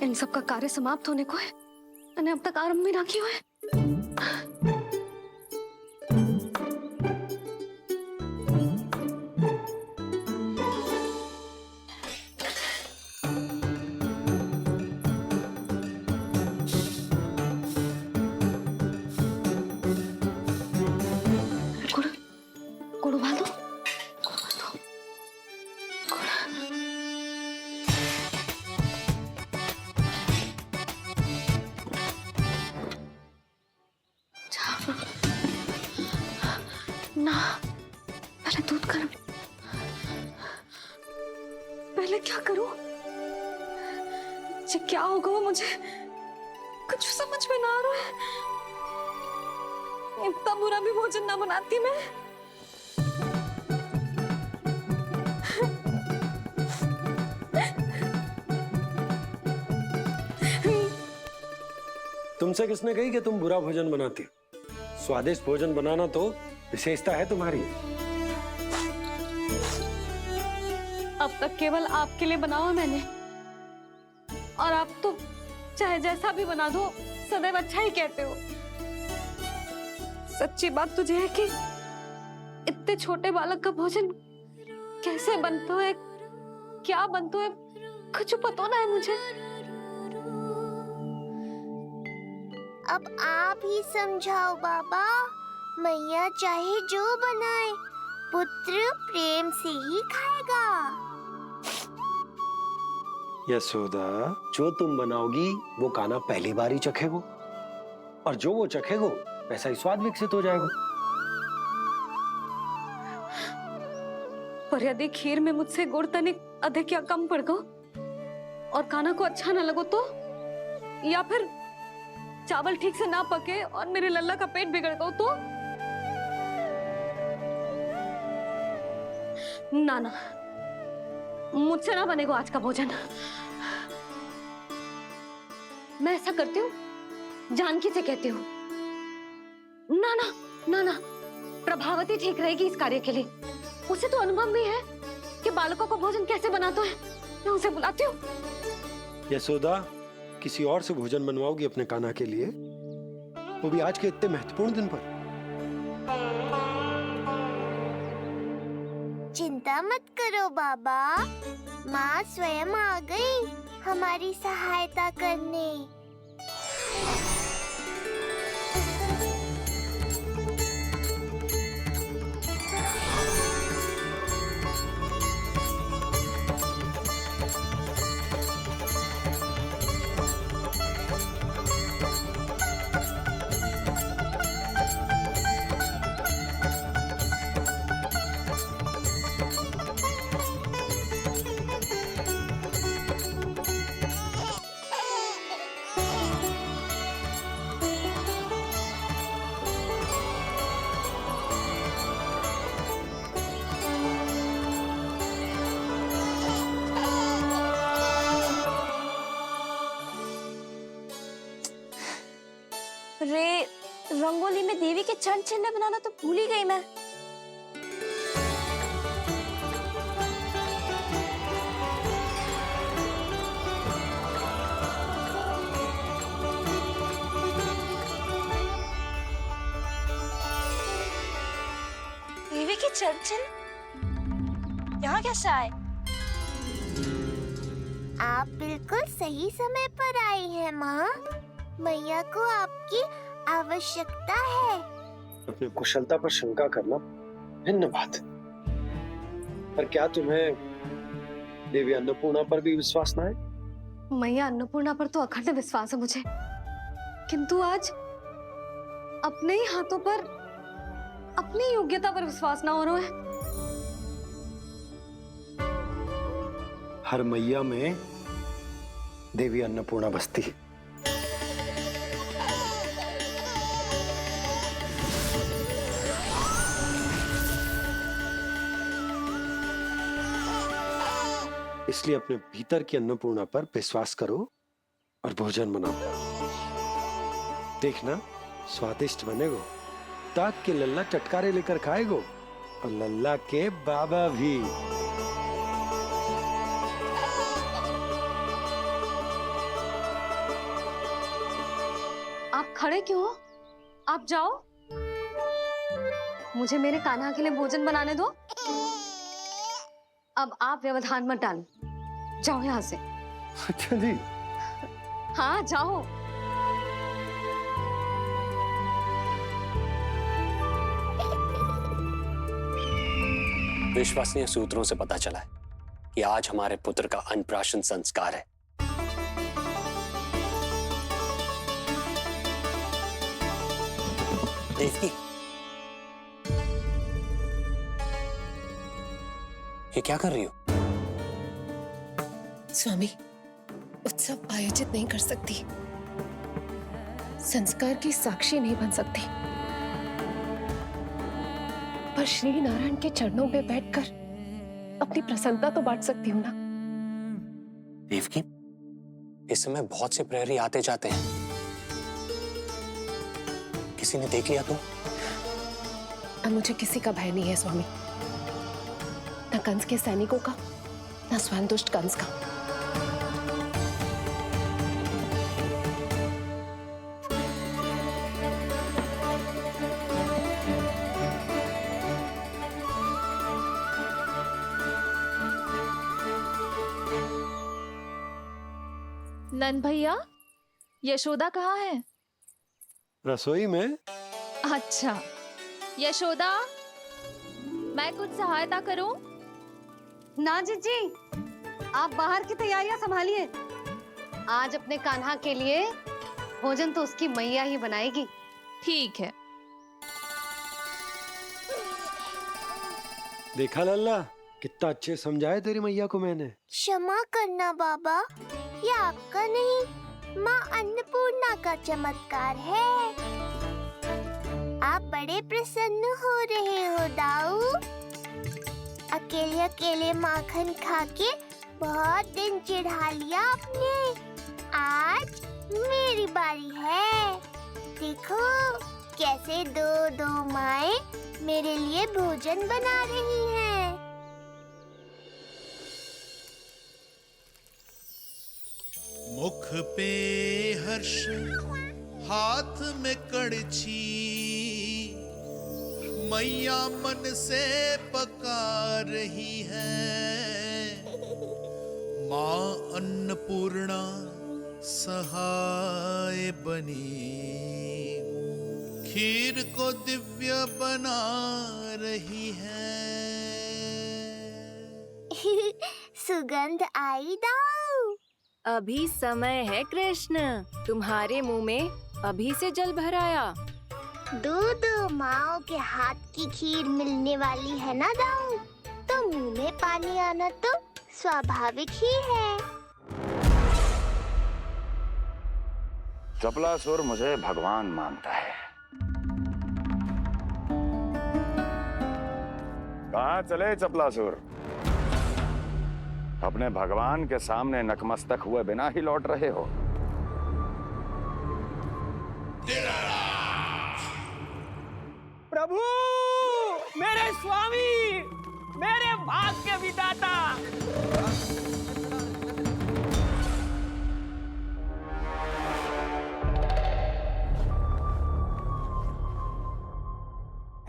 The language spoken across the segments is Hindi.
इन सब का कार्य समाप्त होने को है, मैंने अब तक आरंभ भी ना किया है। गुड़ उबाल दो। ना, पहले दूध गर्म। पहले क्या करूं? ये क्या होगा वो मुझे कुछ समझ में ना आ रहा है। इतना बुरा भी भोजन ना बनाती मैं। तुमसे किसने कही कि तुम बुरा भोजन बनाती? स्वादिष्ट भोजन बनाना तो विशेषता है तुम्हारी। अब तक केवल आपके लिए बनाओ मैंने, और आप तो चाहे जैसा भी बना दो सदैव अच्छा ही कहते हो। सच्ची बात तुझे है कि इतने छोटे बालक का भोजन कैसे बनता है, क्या बनता है, कुछ पता ना है मुझे। अब आप ही समझाओ बाबा। मैया चाहे जो बनाए, पुत्र प्रेम से ही खाएगा। यशोदा, जो तुम बनाओगी वो कान्हा पहली बार ही चखेगो, और जो वो चखेगो वैसा ही स्वाद विकसित हो जाएगा। पर यदि खीर में मुझसे गुड़ तनिक अधिक या कम पड़ गो और कान्हा को अच्छा न लगो तो, या फिर चावल ठीक से ना पके और मेरे लल्ला का पेट बिगड़ गो तो? ना ना, मुझसे ना बनेगा आज का भोजन। मैं ऐसा करती हूँ, जानकी से कहती हूँ। ना ना ना ना, प्रभावती ठीक रहेगी इस कार्य के लिए। उसे तो अनुभव भी है कि बालकों को भोजन कैसे बनाता है। मैं उसे बुलाती हूँ। यशोदा, किसी और से भोजन बनवाओगी अपने कान्हा के लिए, वो भी आज के इतने महत्वपूर्ण दिन पर? चिंता मत करो बाबा, माँ स्वयं आ गई हमारी सहायता करने। रे, रंगोली में देवी के चरण चिन्ह बनाना तो भूल ही गई मैं। देवी के चरण चिन्ह यहाँ कैसे आए? आप बिल्कुल सही समय पर आई हैं माँ। मैया को आपकी आवश्यकता है। अपनी कुशलता पर शंका करना भिन्न बात है, पर क्या तुम्हें देवी अन्नपूर्णा पर भी विश्वास ना है? मैया अन्नपूर्णा पर तो अखंड विश्वास है मुझे, किंतु आज अपने ही हाथों पर अपनी योग्यता पर विश्वास ना हो रहा है। हर मैया में देवी अन्नपूर्णा बसती है। इसलिए अपने भीतर की अन्नपूर्णा पर विश्वास करो और भोजन बनाओ। देखना स्वादिष्ट बनेगो, ताक के लल्ला चटकारे लेकर खाएगो, और लल्ला के बाबा भी। खड़े क्यों हो? आप जाओ, मुझे मेरे कान्हा के लिए भोजन बनाने दो। अब आप व्यवधान मत डालो, जाओ यहाँ से। अच्छा जी। हाँ जाओ। विश्वसनीय सूत्रों से पता चला है कि आज हमारे पुत्र का अन्नप्राशन संस्कार है। देवकी, ये क्या कर रही हो? स्वामी, उत्सव आयोजित नहीं कर सकती, संस्कार की साक्षी नहीं बन सकती, पर श्री नारायण के चरणों पे बैठकर अपनी प्रसन्नता तो बांट सकती हूँ ना। देवकी, इस समय बहुत से प्रहरी आते जाते हैं, किसी ने देख लिया तो? अब मुझे किसी का भय नहीं है स्वामी, न कंस के सैनिकों का, न स्वयं दुष्ट कंस का। नन भैया, यशोदा कहाँ है? रसोई में। अच्छा, यशोदा, मैं कुछ सहायता करूं? ना जीजी, आप बाहर की तैयारियां संभालिए। आज अपने कान्हा के लिए भोजन तो उसकी मैया ही बनाएगी। ठीक है। देखा लल्ला, कितना अच्छे समझाया तेरी मैया को मैंने। क्षमा करना बाबा, ये आपका नहीं, माँ अन्नपूर्णा का चमत्कार है। आप बड़े प्रसन्न हो रहे हो दाऊ। अकेले अकेले माखन खा के बहुत दिन चिढ़ा लिया आपने। आज मेरी बारी है। देखो कैसे दो दो माएं मेरे लिए भोजन बना रही हैं। मुख पे हर्ष, हाथ में कड़छी, मैया मन से पका रही है। माँ अन्नपूर्णा सहाय बनी, खीर को दिव्य बना रही है। सुगंध आई दाऊ। अभी समय है कृष्ण, तुम्हारे मुंह में अभी से जल भर आया। दो माओ के हाथ की खीर मिलने वाली है ना दाऊ, तो मुंह में पानी आना तो स्वाभाविक ही है। चपलासुर मुझे भगवान मानता है। कहाँ चले चपलासुर? अपने भगवान के सामने नतमस्तक हुए बिना ही लौट रहे हो। प्रभु, मेरे स्वामी, मेरे भाग्य विधाता।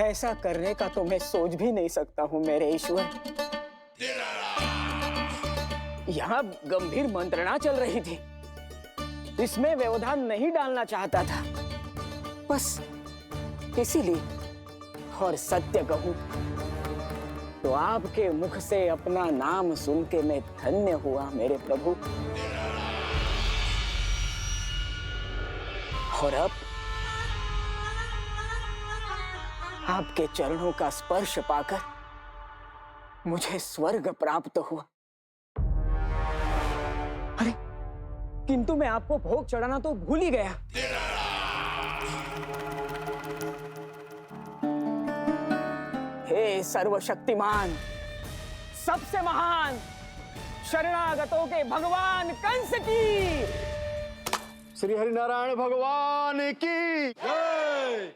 ऐसा करने का तो मैं सोच भी नहीं सकता हूँ मेरे ईश्वर। यहाँ गंभीर मंत्रणा चल रही थी, इसमें व्यवधान नहीं डालना चाहता था, बस इसीलिए। और सत्य कहूं तो आपके मुख से अपना नाम सुन के मैं धन्य हुआ मेरे प्रभु। और अब आपके चरणों का स्पर्श पाकर मुझे स्वर्ग प्राप्त हुआ। अरे किंतु मैं आपको भोग चढ़ाना तो भूल ही गया। हे सर्वशक्तिमान, सबसे महान, शरणागतों के भगवान कंस की, श्री हरिनारायण भगवान की जय।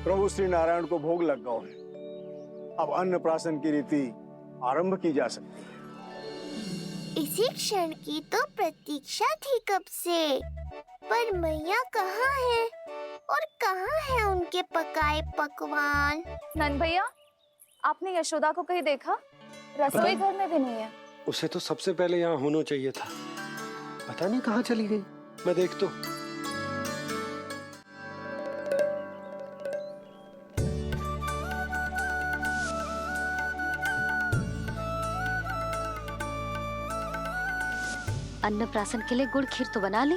प्रभु श्री नारायण को भोग लग गया है, अब अन्नप्राशन की रीति आरंभ की जा सकती है। इसी क्षण की तो प्रतीक्षा थी कब से। पर मैया कहाँ है और कहाँ है उनके पकाए पकवान? नन भैया, आपने यशोदा को कहीं देखा? रसोई घर में भी नहीं है। उसे तो सबसे पहले यहाँ होना चाहिए था। पता नहीं कहाँ चली गई। मैं देख तो। अन्नप्राशन के लिए गुड़ खीर तो बना ली,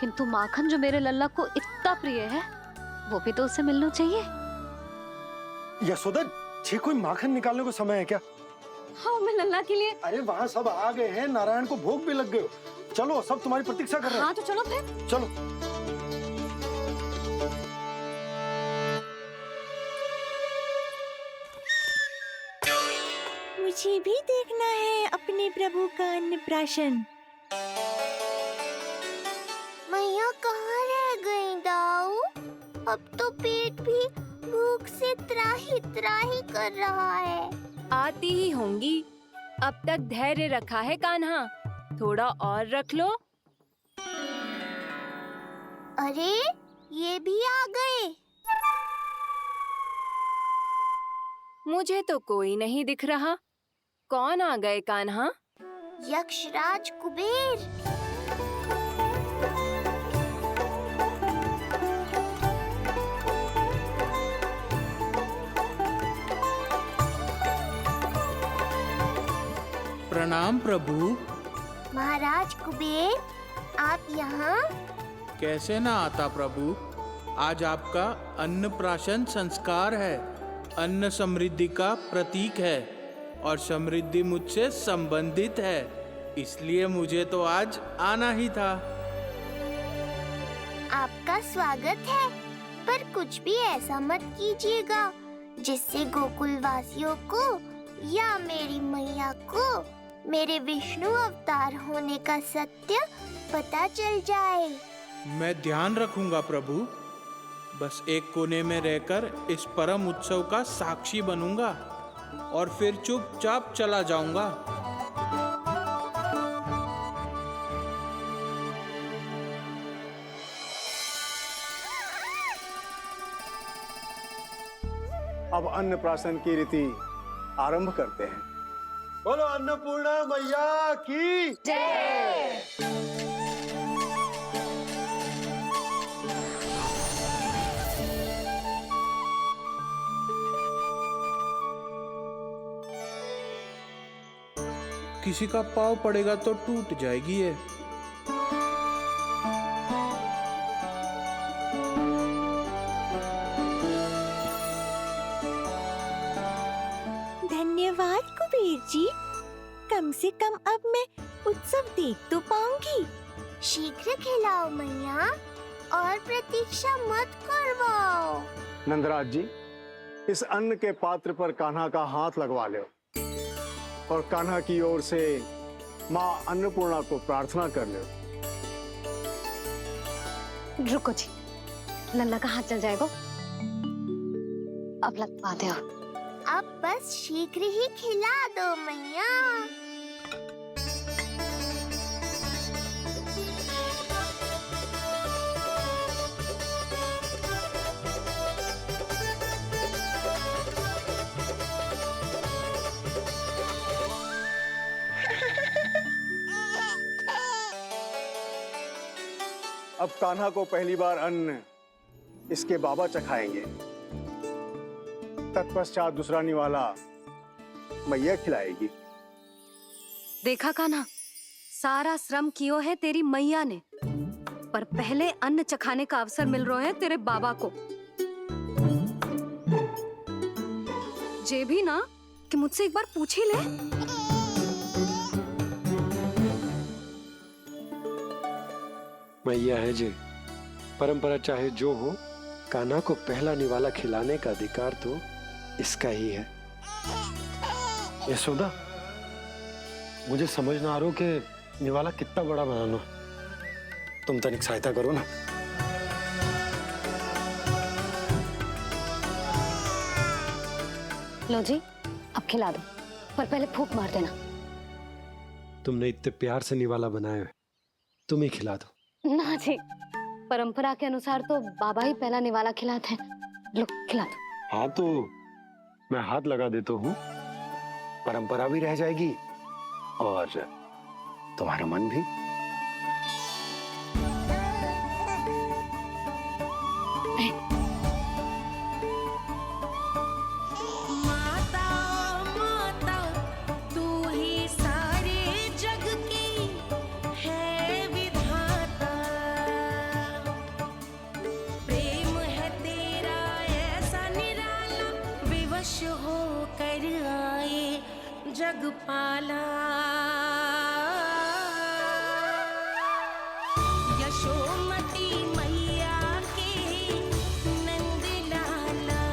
किंतु माखन जो मेरे लल्ला को इतना प्रिय है, वो भी तो उसे मिलना चाहिए। यशोदा, ये कोई माखन निकालने को समय है क्या? हाँ, मैं लल्ला के लिए। अरे वहाँ सब आ गए हैं, नारायण को भोग भी लग गए। चलो, सब तुम्हारी प्रतीक्षा कर रहे हैं। हाँ तो चलो फिर। चलो। मुझे भी देखना है अपने प्रभु का अन्नप्राशन। मैया कहाँ रह गई दाऊ? अब तो पेट भी भूख से त्राही त्राही कर रहा है। आती ही होंगी। अब तक धैर्य रखा है कान्हा, थोड़ा और रख लो। अरे ये भी आ गए। मुझे तो कोई नहीं दिख रहा। कौन आ गए कान्हा? यक्षराज कुबेर। प्रणाम प्रभु। महाराज कुबेर, आप यहाँ? कैसे ना आता प्रभु। आज आपका अन्नप्राशन संस्कार है। अन्न समृद्धि का प्रतीक है और समृद्धि मुझसे संबंधित है, इसलिए मुझे तो आज आना ही था। आपका स्वागत है, पर कुछ भी ऐसा मत कीजिएगा जिससे गोकुल वासियों को या मेरी मैया को मेरे विष्णु अवतार होने का सत्य पता चल जाए। मैं ध्यान रखूंगा प्रभु। बस एक कोने में रहकर इस परम उत्सव का साक्षी बनूंगा और फिर चुपचाप चला जाऊंगा। अब अन्नप्राशन की रीति आरंभ करते हैं। बोलो अन्नपूर्णा मैया की जय। किसी का पाँव पड़ेगा तो टूट जाएगी ये। धन्यवाद कुबेर जी। कम से कम अब मैं उत्सव देख तो पाऊंगी। शीघ्र खिलाओ मैया और प्रतीक्षा मत करवाओ। नंदराज जी, इस अन्न के पात्र पर कान्हा का हाथ लगवा लो और कान्हा की ओर से माँ अन्नपूर्णा को प्रार्थना कर लो। रुको जी, लल्ला का हाथ चल जाएगा। अब लगवा दो। अब बस शीघ्र ही खिला दो मैया। अब कान्हा को पहली बार अन्न इसके बाबा चखाएंगे। तत्पश्चात दूसरा निवाला मैया खिलाएगी। देखा कान्हा, सारा श्रम कियो है तेरी मैया ने, पर पहले अन्न चखाने का अवसर मिल रहा है तेरे बाबा को। जे भी ना कि मुझसे एक बार पूछ ही ले। मैया है जी, परंपरा चाहे जो हो, कान्हा को पहला निवाला खिलाने का अधिकार तो इसका ही है। यशोदा, मुझे समझ ना आ रहा कि निवाला कितना बड़ा बनाना। तुम तनिक सहायता करो ना। लो जी, अब खिला दो, पर पहले फूंक मार देना। तुमने इतने प्यार से निवाला बनाया है, तुम ही खिला दो। ना जी, परंपरा के अनुसार तो बाबा ही पहला निवाला खिलाते हैं। लो खिला दो। हाँ तो मैं हाथ लगा देता हूँ, परंपरा भी रह जाएगी और तुम्हारा मन भी। जगपाला यशोमती मैया के नंद लाला,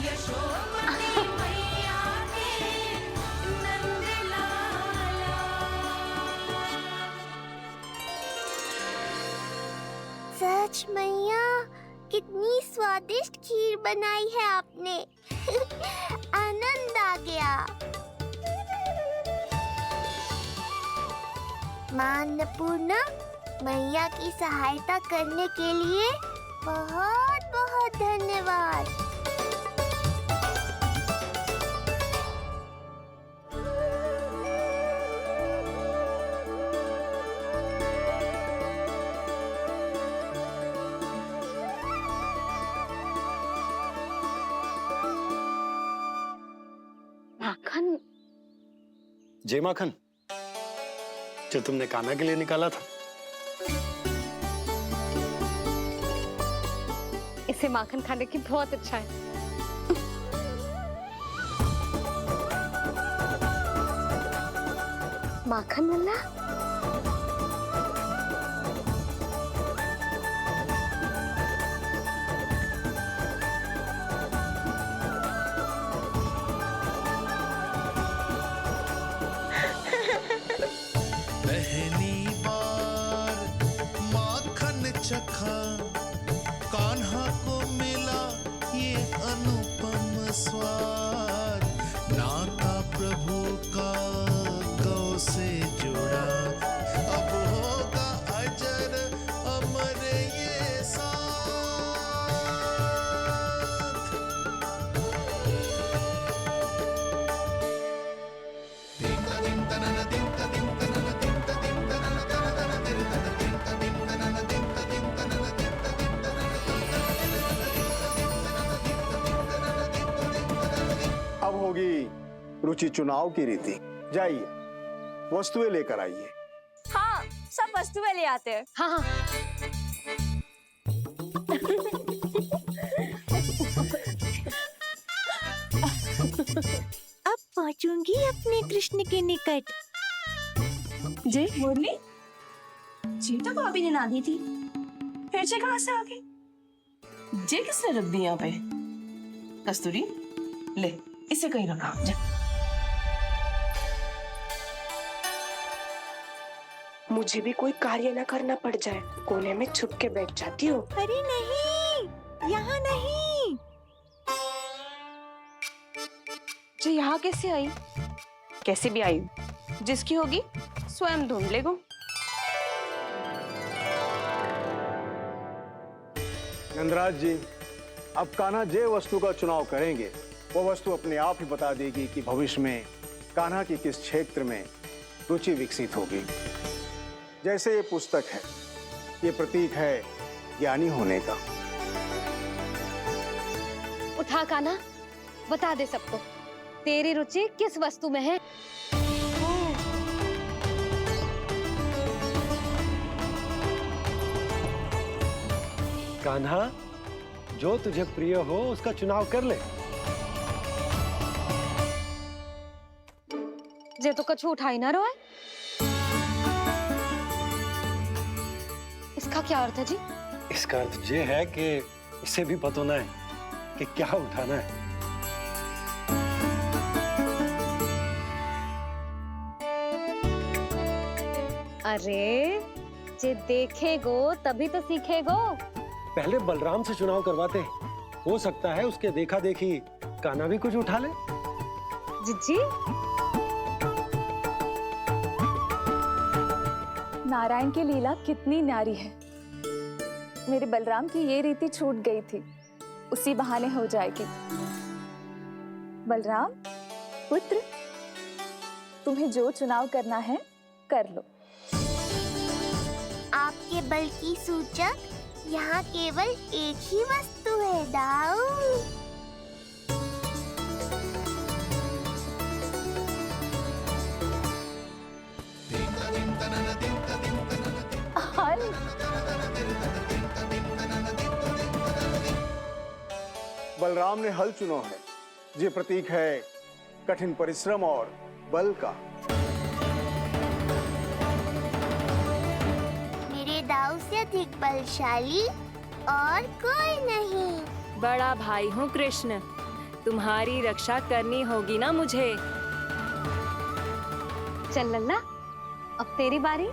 यशोमती मैया के नंद लाला। सच मैया, कितनी स्वादिष्ट खीर बनाई है आपने। आनंद आ गया। मां अन्नपूर्णा, मैया की सहायता करने के लिए बहुत बहुत धन्यवाद। माखन? जय माखन, जो तुमने कान्हा के लिए निकाला था। इसे माखन खाने की बहुत इच्छा है। माखन वाला? पहली बार माखन चखा, कान्हा को मिला ये अनुपम स्वाद। नाता प्रभु का गौ से जुड़ा, अब होगा अजर अमर ये साथ। अब होगी रुचि चुनाव की रीति। जाइए, वस्तुएं लेकर आइए। हाँ, सब वस्तुएं ले आते हैं। हाँ हाँ। अब पहुंचूंगी अपने कृष्ण के निकट। जी मुरली, जी तो भाभी ने ना दी थी, फिर से कहाँ से आ गई? जे किसने रख दी यहाँ पे? कस्तूरी, ले इसे कहीं रखा जा। मुझे भी कोई कार्य न करना पड़ जाए, कोने में छुप के बैठ जाती हो। अरे नहीं, यहाँ नहीं। जो यहाँ कैसे आई? कैसे भी आई, जिसकी होगी स्वयं ढूंढ लेगो। नंदराज जी, अब कान्हा जे वस्तु का चुनाव करेंगे, वो वस्तु अपने आप ही बता देगी कि भविष्य में कान्हा की किस क्षेत्र में रुचि विकसित होगी। जैसे ये पुस्तक है, ये प्रतीक है ज्ञानी होने का। उठा कान्हा, बता दे सबको तेरी रुचि किस वस्तु में है। कान्हा, जो तुझे प्रिय हो उसका चुनाव कर ले। जे तो कछु उठाई ना रोए। इसका क्या अर्थ है जी? इसका अर्थ ये है कि इसे भी पता ना है कि क्या उठाना है। अरे, जे देखेगो तभी तो सीखेगो। पहले बलराम से चुनाव करवाते, हो सकता है उसके देखा देखी कान्हा भी कुछ उठा ले। जी नारायण की लीला कितनी न्यारी है। मेरे बलराम की ये रीति छूट गई थी, उसी बहाने हो जाएगी। बलराम पुत्र, तुम्हें जो चुनाव करना है कर लो। आपके बल की सूचक यहाँ केवल एक ही वस्तु है दाऊ। बलराम ने हल चुना है। ये प्रतीक है कठिन परिश्रम और बल का। मेरे दाऊ से अधिक बलशाली और कोई नहीं। बड़ा भाई हूँ कृष्ण, तुम्हारी रक्षा करनी होगी ना मुझे। चल लल्ला, अब तेरी बारी।